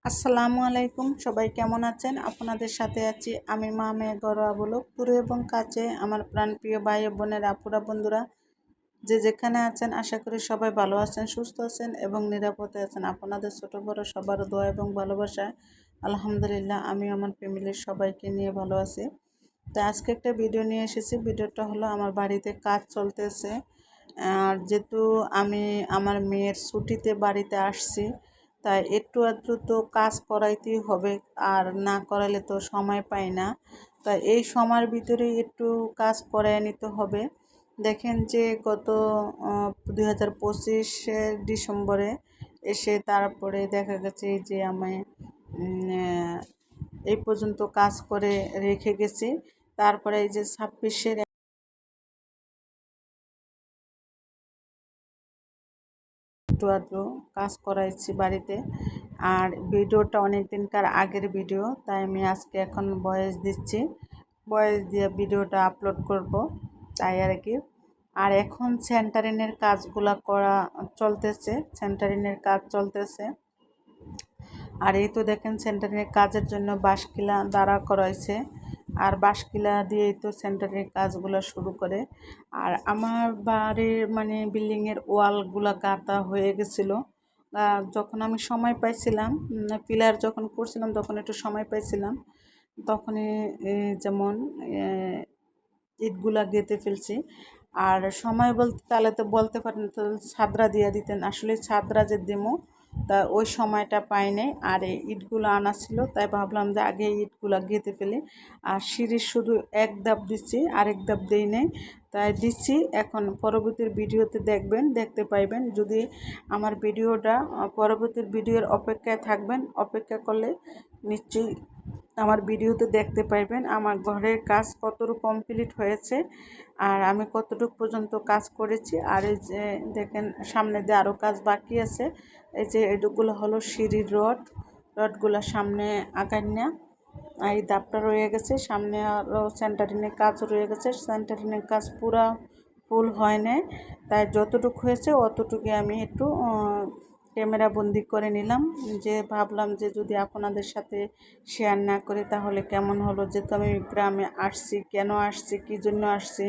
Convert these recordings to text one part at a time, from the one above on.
আসসালামু আলাইকুম, সবাই কেমন আছেন? আপনাদের সাথে আছি আমি মা মেয়ে ঘরোয়া ব্লগ। দূরে এবং কাছে আমার প্রাণপ্রিয় ভাই ও বোনের, আপুরা, বন্ধুরা যে যেখানে আছেন, আশা করি সবাই ভালো আছেন, সুস্থ আছেন এবং নিরাপদে আছেন। আপনাদের ছোট বড় সবার দোয়া এবং ভালোবাসা আলহামদুলিল্লাহ আমি আমার ফ্যামিলির সবাইকে নিয়ে ভালো আছি। তো আজকে একটা ভিডিও নিয়ে এসেছি। ভিডিওটা হলো আমার বাড়িতে কাজ চলতেছে। আর যেহেতু আমি আমার মেয়ের ছুটিতে বাড়িতে আসছি, তাই একটু আধটু তো কাজ করাইতেই হবে, আর না করালে তো সময় পাই না। তাই এই সময়ের ভিতরেই একটু কাজ করায় নিতে হবে। দেখেন যে গত 2025 ডিসেম্বরে এসে তারপরে দেখা গেছে যে আমি এই পর্যন্ত কাজ করে রেখে গেছি। তারপরে এই যে 26-এর একটু আধটু কাজ করাইছি বাড়িতে। আর ভিডিওটা অনেক দিনকার আগের ভিডিও, তাই আমি আজকে এখন ভয়েস দিচ্ছি। ভয়েস দিয়ে ভিডিওটা আপলোড করব, তাই আর কি। আর এখন সেন্টারিংয়ের কাজগুলা করা চলতেছে, সেন্টারিংয়ের কাজ চলতেছে। আর এই তো দেখেন সেন্টারিংয়ের কাজের জন্য বাঁশকিলা দাঁড়া করাইছে, আর বাঁশকিলা দিয়েই তো সেন্টারিংয়ের কাজগুলো শুরু করে। আর আমার বাড়ির মানে বিল্ডিংয়ের ওয়ালগুলো গাঁথা হয়ে গেছিলো। যখন আমি সময় পাইছিলাম, পিলার যখন করছিলাম তখন একটু সময় পাইছিলাম, তখনই যেমন ইটগুলা গেঁথে ফেলছি। আর সময় বলতে তাহলে তো বলতে পারেন তো ছাদরা দিয়ে দিতেন, আসলে ছাদরা যে দেবো তা ওই সময়টা পাই নাই। আর এই ইটগুলো আনা ছিল, তাই ভাবলাম যে আগে ইটগুলো গেঁথে ফেলি। আর সিঁড়ির শুধু এক ধাপ দিচ্ছি, আরেক ধাপ দেই নাই, তাই দিচ্ছি। এখন পরবর্তীর ভিডিওতে দেখবেন, দেখতে পাইবেন। যদি আমার ভিডিওটা পরবর্তীর ভিডিওর অপেক্ষায় থাকবেন, অপেক্ষা করলে নিশ্চয়ই আমার ভিডিওতে দেখতে পাইবেন আমার ঘরের কাজ কতটুকু কমপ্লিট হয়েছে, আর আমি কতটুকু পর্যন্ত কাজ করেছি। আর এই যে দেখেন সামনে দিয়ে আরও কাজ বাকি আছে। এই যে এটুকুলো হলো সিঁড়ির রডগুলো সামনে আগায় না, এই দাপটা রয়ে গেছে। সামনে আরও সেন্টারিংয়ের কাজ রয়ে গেছে, সেন্টারিংয়ের কাজ পুরা ফুল হয় নাই, তাই যতটুকু হয়েছে অতটুকুই আমি একটু ক্যামেরা বন্দি করে নিলাম। যে ভাবলাম যে যদি আপনাদের সাথে শেয়ার না করি তাহলে কেমন হলো। যেহেতু আমি গ্রামে আসছি, কেন আসছি, কী জন্য আসছি,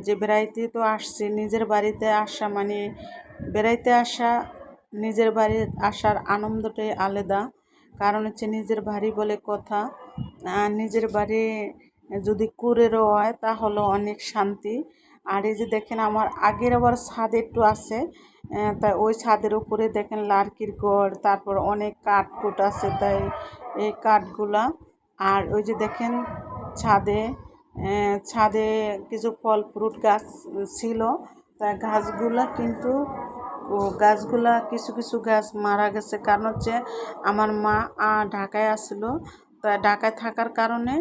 যে বেড়াইতে তো আসছি, নিজের বাড়িতে আসা মানে বেড়াইতে আসা, নিজের বাড়ি আসার আনন্দটাই আলাদা। কারণ হচ্ছে নিজের বাড়ি বলে কথা, নিজের বাড়ি যদি কুঁড়েরও হয় তাহলে অনেক শান্তি। আর এই যে দেখেন আমার আগের আবার ছাদ একটু আছে, তাই ওই ছাদের উপরে দেখেন লার্কির ঘর, তারপর অনেক কাঠকুট আছে, তাই এই কাঠগুলা। আর ওই যে দেখেন ছাদে ছাদে কিছু ফল ফ্রুট গাছ ছিল, তাই গাছগুলা কিন্তু গাছগুলা কিছু কিছু গাছ মারা গেছে। কারণ হচ্ছে আমার মা ঢাকায় আসলো, তা ঢাকায় থাকার কারণে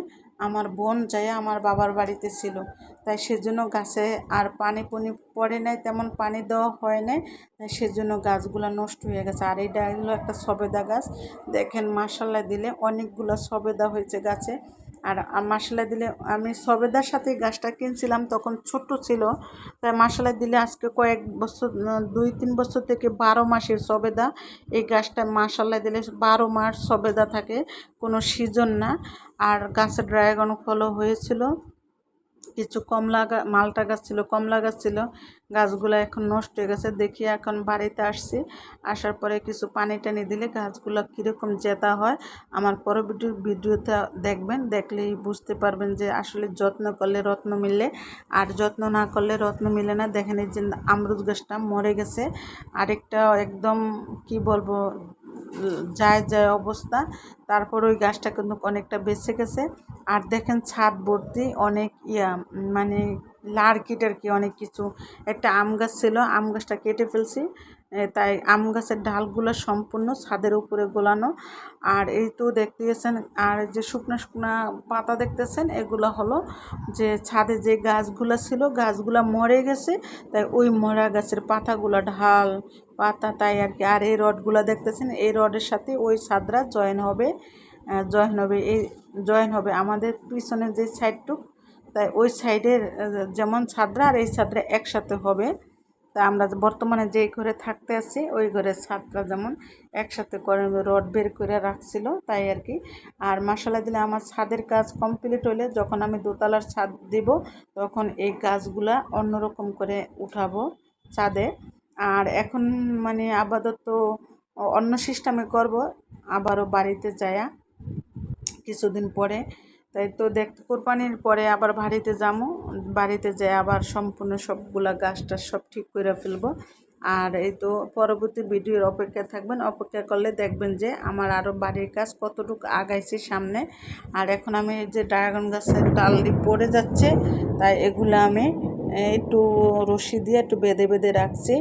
আমার বোন যায় আমার বাবার বাড়িতে ছিল, তাই সেজন্য গাছে আর পানি পড়ে নাই, তেমন পানি দেওয়া হয় নাই, তাই সেজন্য গাছগুলো নষ্ট হয়ে গেছে। আর এইটা হলো একটা সবেদা গাছ, দেখেন মাশাআল্লাহ দিলে অনেকগুলো সবেদা হয়েছে গাছে। আর মাশাআল্লাহ দিলে আমি সবেদার সাথে গাছটা কিনছিলাম তখন ছোট্ট ছিল, তাই মাশাআল্লাহ দিলে আজকে কয়েক বছর 2-3 বছর থেকে 12 মাসের সবেদা। এই গাছটা মাশাআল্লাহ দিলে 12 মাস সবেদা থাকে, কোনো সিজন না। আর গাছে ড্রাগন ফলও হয়েছিল, কিছু মালটা গাছ ছিল, কমলা গাছ ছিল। গাছগুলো এখন নষ্ট হয়ে গেছে। দেখি এখন বাড়িতে আসছি, আসার পরে কিছু পানি টানি দিলে গাছগুলো কীরকম জেতা হয় আমার পরবর্তী ভিডিওতে দেখবেন, দেখলেই বুঝতে পারবেন যে আসলে যত্ন করলে রত্ন মিলে, আর যত্ন না করলে রত্ন মিলে না। দেখেন এই যে আমরুদ গাছটা মরে গেছে, আরেকটা একদম কি বলবো যায় অবস্থা। তারপর ওই গাছটা কিন্তু অনেকটা বেঁচে গেছে। আর দেখেন ছাদ ভর্তি অনেক মানে লার্কি টার্কি অনেক কিছু। একটা আম গাছ ছিল, আম গাছটা কেটে ফেলছি, তাই আম গাছের ডালগুলো সম্পূর্ণ ছাদের উপরে গোলানো। আর এই তো দেখতেছেন, আর যে শুকনা শুকনা পাতা দেখতেছেন এগুলো হলো যে ছাদে যে গাছগুলো ছিল গাছগুলো মরে গেছে, তাই ওই মরা গাছের পাতাগুলো ঢাল পাতা, তাই আর কি। আর এই রডগুলো দেখতেছেন, এই রডের সাথে ওই ছাদরা জয়েন হবে আমাদের পিছনের যে সাইডটুক, তাই ওই সাইডের যেমন ছাদরা আর এই ছাদরা একসাথে হবে। তা আমরা বর্তমানে যেই ঘরে থাকতে আছি ওই ঘরের ছাদটা যেমন একসাথে করে রড বের করে রাখছিল তাই আর কি। আর মশালা দিলে আমার ছাদের কাজ কমপ্লিট হলে যখন আমি দোতলার ছাদ দিব তখন এই গাছগুলা অন্যরকম করে উঠাবো ছাদে। আর এখন মানে আপাতত অন্য সিস্টেমে করব, আবারও বাড়িতে যায়া কিছুদিন পরে। তাই তো কোরবানির পরে আবার বাড়িতে যাবো, বাড়িতে যেয়ে আবার সম্পূর্ণ সবগুলা গাছটা সব ঠিক করে ফেলবো। আর এই তো পরবর্তী ভিডিওর অপেক্ষায় থাকবেন, অপেক্ষা করলে দেখবেন যে আমার আরও বাড়ির কাজ কতটুকু আগাইছে সামনে। আর এখন আমি যে ড্রাগন গাছের ডালটি পড়ে যাচ্ছে তাই এগুলো আমি একটু রশি দিয়ে একটু বেঁধে বেঁধে রাখছি।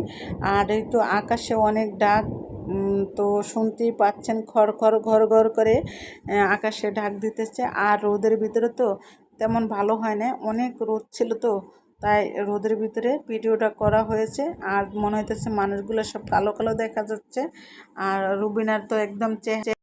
আর এই তো আকাশে অনেক ডাক, তো শুনতেই পাচ্ছেন খড় খড় ঘর ঘর করে আকাশে ঢাক দিতেছে। আর রোদের ভিতরে তো তেমন ভালো হয় না, অনেক রোদ ছিল তো তাই রোদের ভিতরে ভিডিওটা করা হয়েছে। আর মনে হইতেছে মানুষগুলো সব কালো কালো দেখা যাচ্ছে। আর রুবিনার তো একদম